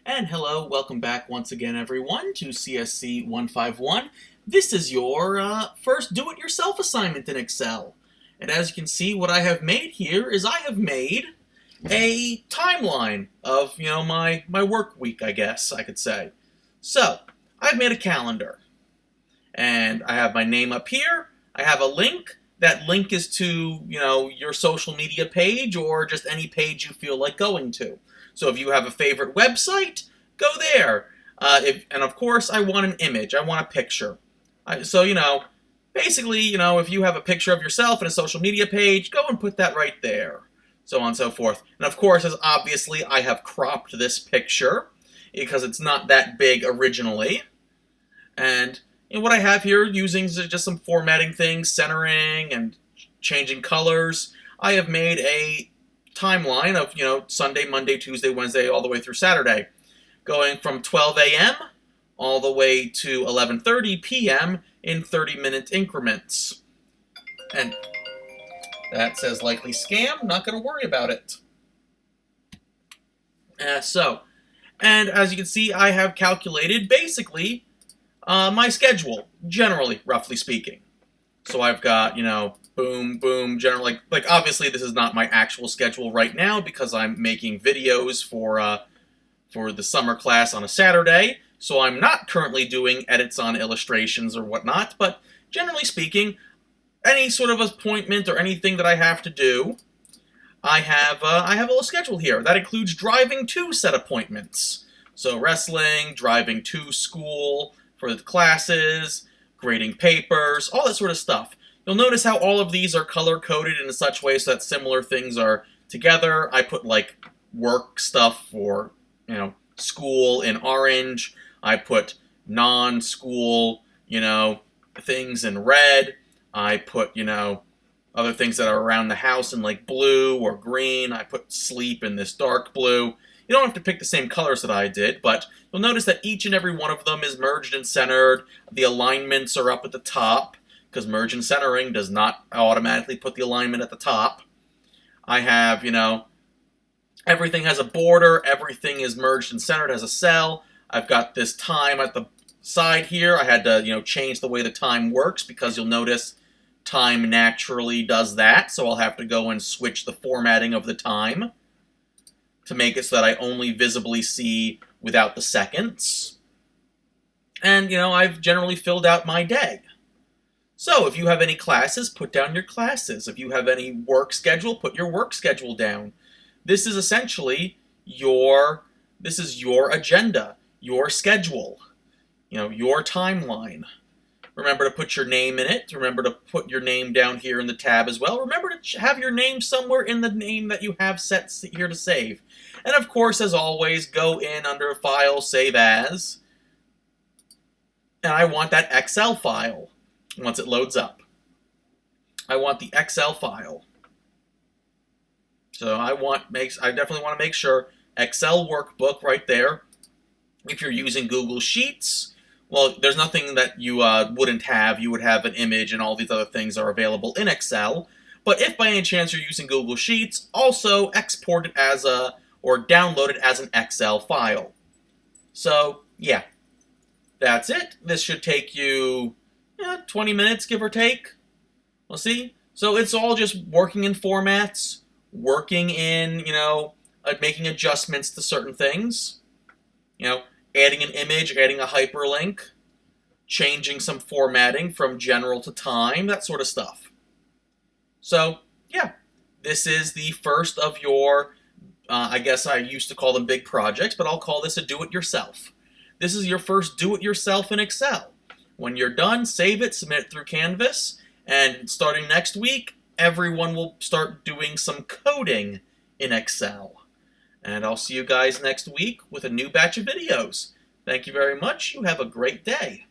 And hello, welcome back once again, everyone, to CSC 151. This is your first do-it-yourself assignment in Excel. And as you can see, what I have made here is I have made a timeline of, my work week, I guess I could say. So, I've made a calendar. And I have my name up here. I have a link. That link is to, your social media page or just any page you feel like going to. So if you have a favorite website, go there. And of course, I want an image. I want a picture. Basically, if you have a picture of yourself in a social media page, go and put that right there. So on and so forth. And of course, as obviously, I have cropped this picture because it's not that big originally. And what I have here using is just some formatting things, centering and changing colors. I have made a timeline of, Sunday, Monday, Tuesday, Wednesday, all the way through Saturday, going from 12 a.m. all the way to 11:30 p.m. in 30-minute increments. And that says likely scam. Not going to worry about it. And as you can see, I have calculated basically my schedule, generally, roughly speaking. So I've got, boom, boom, generally, like obviously this is not my actual schedule right now because I'm making videos for the summer class on a Saturday. So I'm not currently doing edits on illustrations or whatnot, but generally speaking, any sort of appointment or anything that I have to do, I have a little schedule here. That includes driving to said appointments. So wrestling, driving to school for the classes, grading papers, all that sort of stuff. You'll notice how all of these are color-coded in such way so that similar things are together. I put, work stuff for, school in orange. I put non-school, things in red. I put, other things that are around the house in, blue or green. I put sleep in this dark blue. You don't have to pick the same colors that I did, but you'll notice that each and every one of them is merged and centered. The alignments are up at the top, because merge and centering does not automatically put the alignment at the top. I have, everything has a border, everything is merged and centered, has a cell. I've got this time at the side here. I had to, change the way the time works, because you'll notice time naturally does that, so I'll have to go and switch the formatting of the time to make it so that I only visibly see without the seconds. And, I've generally filled out my day. So, if you have any classes, put down your classes. If you have any work schedule, put your work schedule down. This is essentially your agenda, your schedule, your timeline. Remember to put your name in it. Remember to put your name down here in the tab as well. Remember to have your name somewhere in the name that you have set here to save. And of course, as always, go in under File, Save As. And I want that Excel file once it loads up. I want the Excel file. So I definitely want to make sure Excel workbook right there. If you're using Google Sheets, well, there's nothing that you wouldn't have. You would have an image, and all these other things are available in Excel. But if by any chance you're using Google Sheets, also export it or download it as an Excel file. So, yeah, that's it. This should take you 20 minutes, give or take. We'll see. So it's all just working in formats, working in, making adjustments to certain things. Adding an image, adding a hyperlink, changing some formatting from general to time, that sort of stuff. So, yeah, this is the first of your, I guess I used to call them big projects, but I'll call this a do-it-yourself. This is your first do-it-yourself in Excel. When you're done, save it, submit it through Canvas, and starting next week, everyone will start doing some coding in Excel. And I'll see you guys next week with a new batch of videos. Thank you very much. You have a great day.